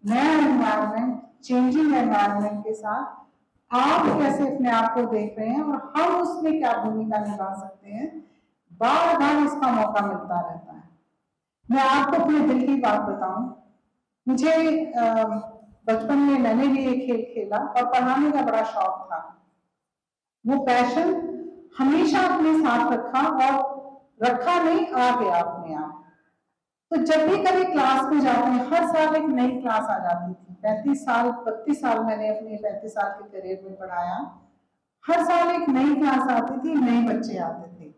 नया एनवायरनमेंट, चेंजिंग एनवायरनमेंट के साथ आप कैसे अपने आप को देख रहे हैं और हम उसमें क्या भूमिका निभा सकते हैं, बार बार इसका मौका मिलता रहता है। मैं आपको अपने दिल की बात बताऊं, मुझे बचपन में मैंने भी ये खेल खेला और पढ़ाने का बड़ा शौक था। वो पैशन हमेशा अपने साथ रखा और रखा नहीं, आ गया अपने आप। तो जब भी कभी क्लास में जाते हैं, हर साल एक नई क्लास आ जाती थी। 32 साल मैंने अपने 35 साल के करियर में पढ़ाया। हर साल एक नई क्लास आती थी, नए बच्चे आते थे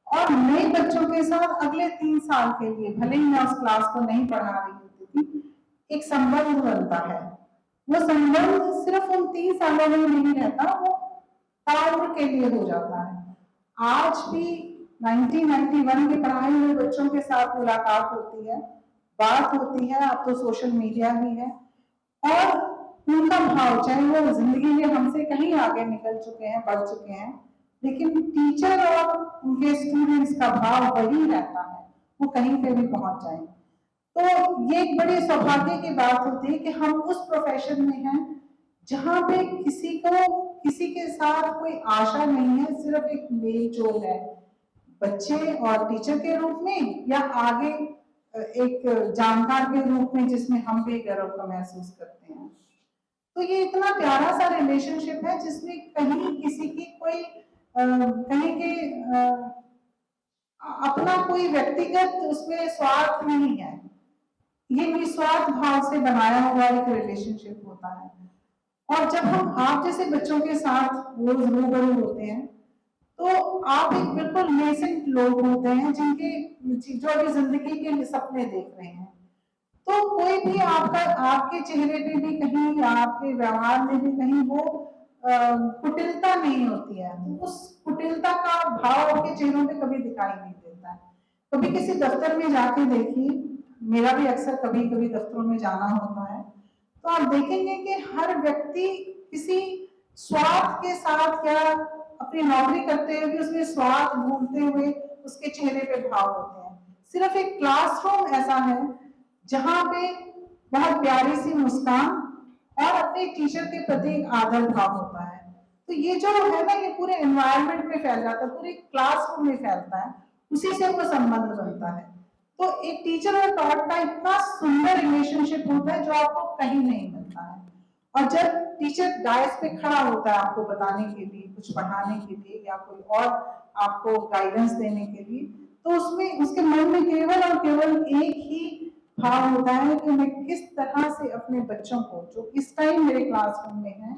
और नए बच्चों के साथ अगले 3 साल के लिए, भले ही मैं उस क्लास को नहीं पढ़ा रही होती थी, एक संबंध बनता है। वो संबंध सिर्फ उन 3 सालों में नहीं रहता, वो ताउम्र के लिए हो जाता है। आज भी 1991 के पढ़ाए हुए बच्चों के साथ मुलाकात होती है, बात होती है। अब तो सोशल मीडिया भी है और उनका भाव, चाहे वो जिंदगी में हमसे कहीं आगे निकल चुके हैं, बढ़ चुके हैं, लेकिन टीचर और उनके स्टूडेंट्स का भाव वही रहता है, वो कहीं पे भी पहुंच जाए। तो ये एक बड़ी सौभाग्य की बात होती है कि हम उस प्रोफेशन में हैं जहां पे किसी के साथ कोई आशा नहीं है, सिर्फ एक मेल जोल है, बच्चे और टीचर के रूप में या आगे एक जानकार के रूप में, जिसमें हम भी गर्व का महसूस करते हैं। तो ये इतना प्यारा सा रिलेशनशिप है जिसमें कहीं किसी की कोई कहीं के अपना कोई व्यक्तिगत उसमें स्वार्थ नहीं है। ये निस्वार्थ भाव से बनाया हुआ एक रिलेशनशिप होता है। और जब हम आप जैसे बच्चों के साथ रोज रूबरू होते हैं तो आप एक बिल्कुल नेसेंट लोग होते हैं जो अभी जिंदगी के सपने देख रहे हैं। तो कोई भी आपके चेहरे पे भी कहीं, आपके व्यवहार में भी कहीं वो कुटिलता नहीं होती है। तो उस कुटिलता का भाव आपके चेहरों पे कभी दिखाई नहीं देता है। कभी किसी दफ्तर में जाके देखिए, मेरा भी अक्सर कभी कभी दफ्तरों में जाना होता है, तो आप देखेंगे कि हर व्यक्ति किसी स्वार्थ के साथ या अपनी नौकरी करते हुए भी उसमें स्वार्थ भूलते हुए उसके चेहरे पे भाव होते हैं। सिर्फ एक क्लासरूम ऐसा है जहां पे बहुत प्यारी सी मुस्कान और अपने टीचर के प्रति एक आदर भाव होता है। तो ये जो है ना, ये पूरे एनवायरनमेंट में फैल जाता है, पूरे क्लासरूम में फैलता है, उसी से वो संबंध बनता है। तो एक टीचर और टॉट का इतना सुंदर रिलेशनशिप होता है जो आपको कहीं नहीं मिलता है। और जब टीचर डायस पे खड़ा होता है आपको बताने के लिए, कुछ पढ़ाने के लिए या कोई और आपको गाइडेंस देने के लिए, तो उसमें उसके मन में केवल और केवल एक ही भाव होता है कि मैं किस तरह से अपने बच्चों को, जो इस टाइम मेरे क्लासरूम में है,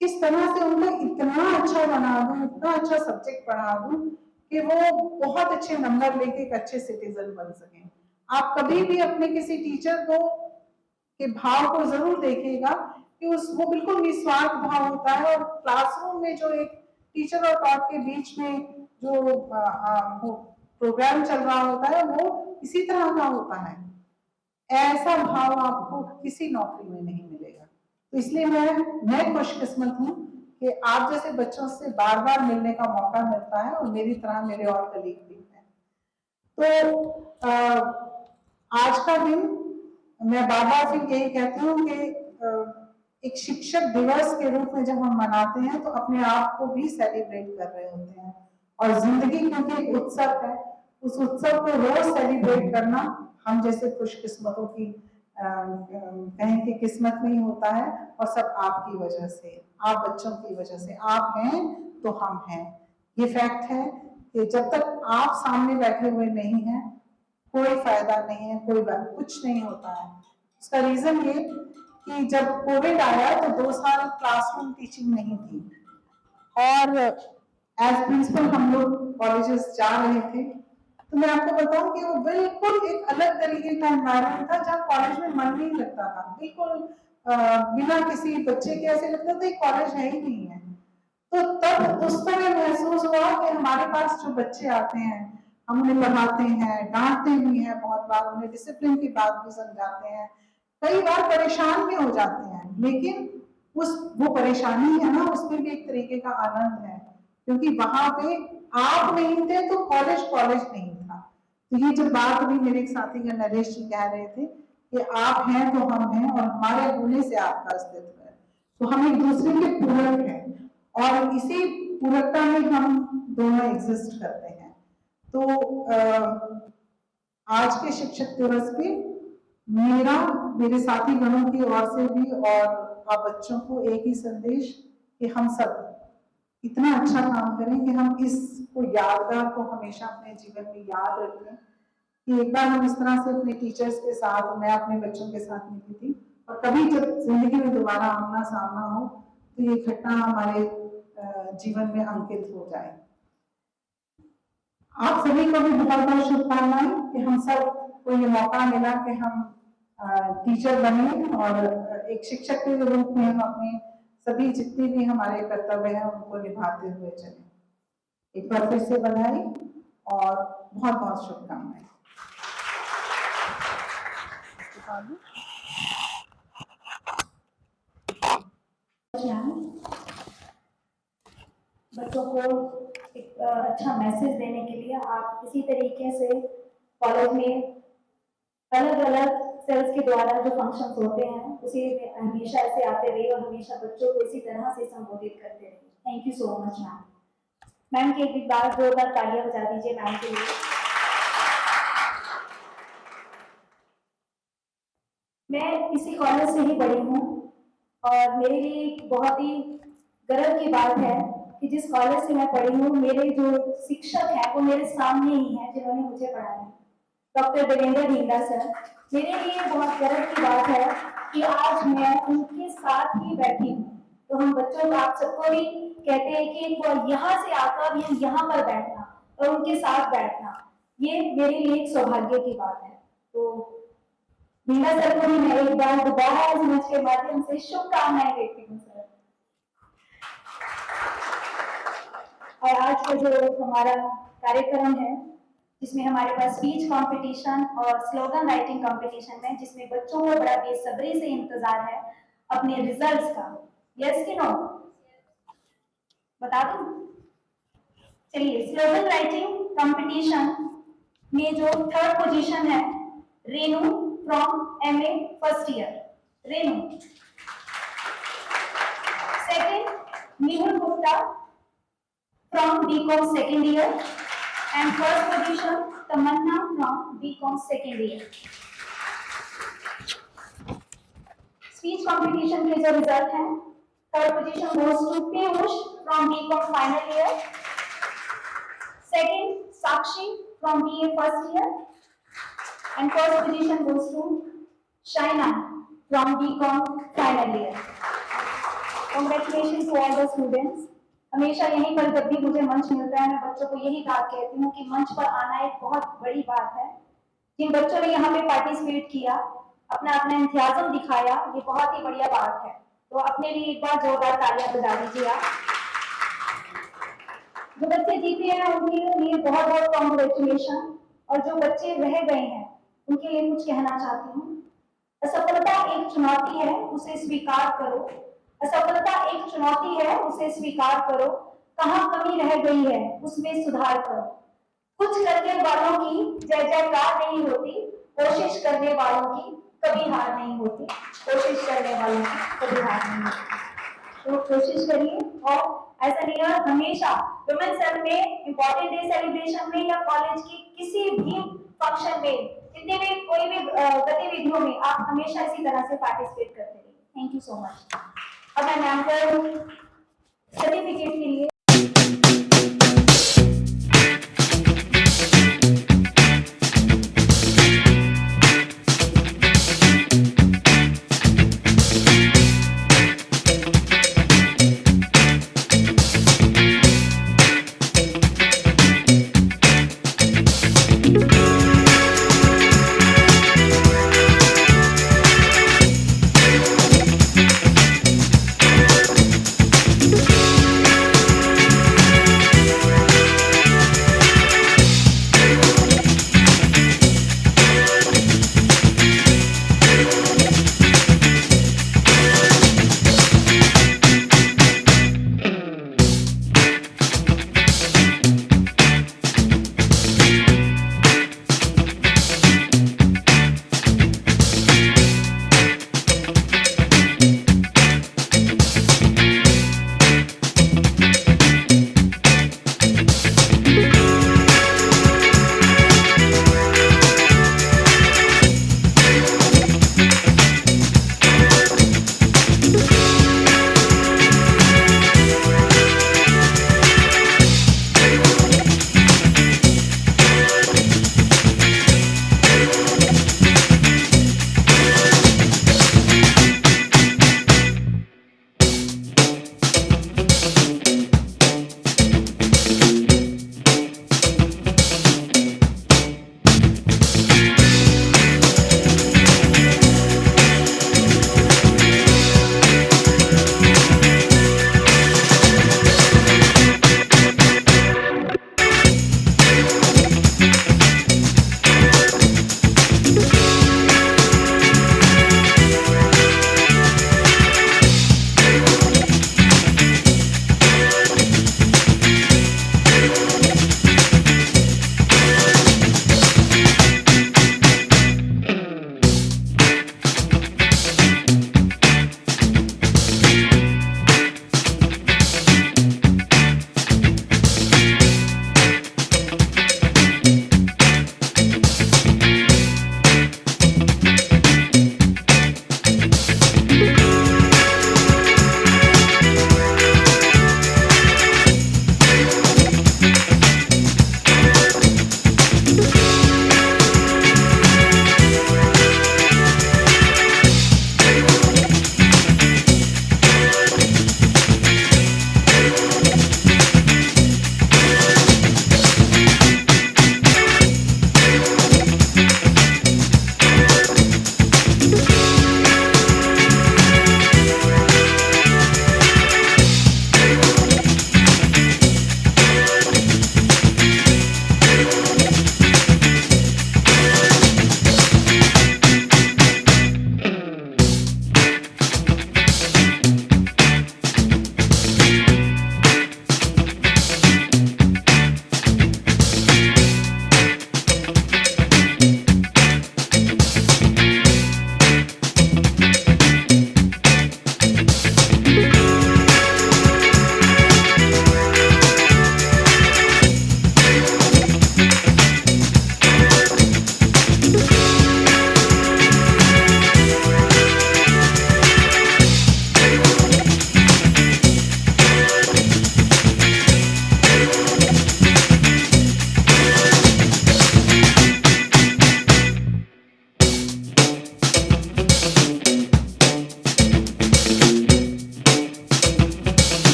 किस तरह से उनको इतना अच्छा बना दूं, इतना अच्छा सब्जेक्ट पढ़ा दूं कि वो बहुत अच्छे नंबर लेके एक अच्छे सिटीजन बन सकें। आप कभी भी अपने किसी टीचर को के भाव को जरूर देखिएगा कि वो बिल्कुल निस्वार्थ भाव होता है। और क्लासरूम में जो एक टीचर और टॉट के बीच में जो प्रोग्राम चल रहा होता है वो इसी तरह का होता है। ऐसा भाव आपको किसी नौकरी में नहीं मिलेगा। तो इसलिए मैं खुशकिस्मत हूँ कि आप जैसे बच्चों से बार बार मिलने का मौका मिलता है और मेरी तरह मेरे और कलीग भी हैं। तो आज का दिन मैं बार बार फिर यही कहती हूँ कि एक शिक्षक दिवस के रूप में जब हम मनाते हैं तो अपने आप को भी सेलिब्रेट कर रहे होते हैं। और जिंदगी क्योंकि एक उत्सव है, उस उत्सव को रोज सेलिब्रेट करना हम जैसे खुशकिस्मतों की कहीं की किस्मत नहीं होता है। और सब आपकी वजह से, आप बच्चों की वजह से। आप हैं तो हम हैं, ये फैक्ट है कि जब तक आप सामने बैठे हुए नहीं हैं कोई फायदा नहीं है, कुछ नहीं होता है। उसका रीजन ये कि जब कोविड आया तो 2 साल क्लासरूम टीचिंग नहीं थी और एज प्रिंसिपल हम लोग कॉलेजेस जा रहे थे। तो मैं आपको बताऊं कि वो बिल्कुल एक अलग तरीके का एनवायरनमेंट था जहाँ कॉलेज में मन नहीं लगता था। बिल्कुल बिना किसी बच्चे के ऐसे लगता था कॉलेज है ही नहीं है। तो तब उस समय महसूस हुआ कि हमारे पास जो बच्चे आते हैं, हम उन्हें पढ़ाते हैं, डांटते भी हैं, बहुत बार उन्हें डिसिप्लिन की बात भी समझाते हैं, कई बार परेशान भी हो जाते हैं, लेकिन वो परेशानी है ना, उसमें भी एक तरीके का आनंद है क्योंकि वहां पे आप नहीं थे तो कॉलेज नहीं था। तो ये जब बात हुई, मेरे एक साथी का नरेश जी कह रहे थे कि आप हैं तो हम हैं और हमारे होने से आपका अस्तित्व है। तो हम एक दूसरे के पूरक हैं और इसी पूरकता में हम दोनों एग्जिस्ट करते हैं। तो आज के शिक्षक दिवस पे मेरा मेरे साथी गणों की ओर से भी और आप बच्चों को एक ही संदेश कि हम सब इतना अच्छा काम करें कि हम इसको यादगार को हमेशा अपने जीवन में याद रखें कि एक बार हम इस तरह से अपने टीचर्स के साथ, मैं अपने बच्चों के साथ मिली थी, और कभी जब जिंदगी में दोबारा आमना सामना हो तो ये घटना हमारे जीवन में अंकित हो जाए। आप सभी को भी बहुत बहुत शुभकामनाएं कि हम सब को ये मौका मिला कि हम टीचर बने और एक शिक्षक के रूप में हम अपने सभी जितने भी हमारे कर्तव्य हैं उनको निभाते हुए चले। एक बार फिर से बधाई और बहुत बहुत शुभकामनाएं। बच्चों को एक अच्छा मैसेज देने के लिए आप इसी तरीके से कॉलेज में अलग अलग सेल्स के द्वारा जो फंक्शंस होते हैं उसी में हमेशा ऐसे आते रहिए और हमेशा बच्चों को इसी तरह से संबोधित करते रहिए। Thank you so much ma'am. Ma'am की एक बार जोरदार तालियां बजा दीजिए मैम के लिए। मैं इसी कॉलेज से ही पढ़ी हूँ और मेरे लिए एक बहुत ही गर्व की बात है कि जिस कॉलेज से मैं पढ़ी हूँ मेरे जो शिक्षक हैं वो मेरे सामने ही हैं जिन्होंने मुझे पढ़ाया है, डॉक्टर देवेंद्र ढींगरा सर। मेरे लिए बहुत गर्व की बात है कि आज मैं उनके साथ ही बैठी हूँ। तो हम बच्चों को, आप सबको भी कहते हैं कि वो यहाँ से आकर यहाँ पर बैठना और उनके साथ बैठना, ये मेरे लिए एक सौभाग्य की बात है। तो ढींगरा सर को भी मैं एक बार दोबारा इस मंच के माध्यम से शुभकामनाएं देती हूँ सर। और आज का जो हमारा कार्यक्रम है जिसमें हमारे पास स्पीच कंपटीशन और स्लोगन राइटिंग कंपटीशन है, जिसमें बच्चों को बड़ा बेसब्री से इंतजार है अपने रिजल्ट्स का। यस कि नो? बता दूं? चलिए, स्लोगन राइटिंग कंपटीशन में जो थर्ड पोजीशन है Renu from MA first year, Renu. Second Mehul Gupta from BCom second year and first position Tamanna from BCom second year. Speech competition के जो रिजल्ट हैं, third position goes to Piyush from BCom final year, second Sakshi from BA first year, and first position goes to Shaina from BCom final year. Congratulations to all the students. हमेशा यहीं पर जब भी मुझे मंच मिलता है मैं बच्चों को यही बात कहती हूँ कि मंच पर आना एक बहुत बड़ी बात है। जिन बच्चों ने यहाँ पे पार्टिसिपेट किया, अपना अपना इंतजाम दिखाया, ये बहुत ही बढ़िया बात है। तो अपने लिए एक बार जोरदार तालियां बजा दीजिए आप। जो बच्चे जीते हैं उनके लिए बहुत बहुत कॉन्ग्रेचुलेशन, और जो बच्चे रह गए हैं उनके लिए कुछ कहना चाहती हूँ। असफलता एक चुनौती है, उसे स्वीकार करो। असफलता एक चुनौती है, उसे स्वीकार करो। कहाँ कमी रह गई है उसमें सुधार करो। कुछ करने वालों की जय जयकार नहीं होती, कोशिश करने वालों की कभी हार नहीं होती। कोशिश करने वालों की कभी हार नहीं होती। तो कोशिश करिए और ऐसा नहीं है हमेशा वुमेन सेल में, इम्पोर्टेंट डे सेलिब्रेशन में या कॉलेज की किसी भी फंक्शन में, जितने भी कोई भी गतिविधियों में आप हमेशा इसी तरह से पार्टिसिपेट करते रहिए। Thank you so much. अब मैं मैम को सर्टिफिकेट के लिए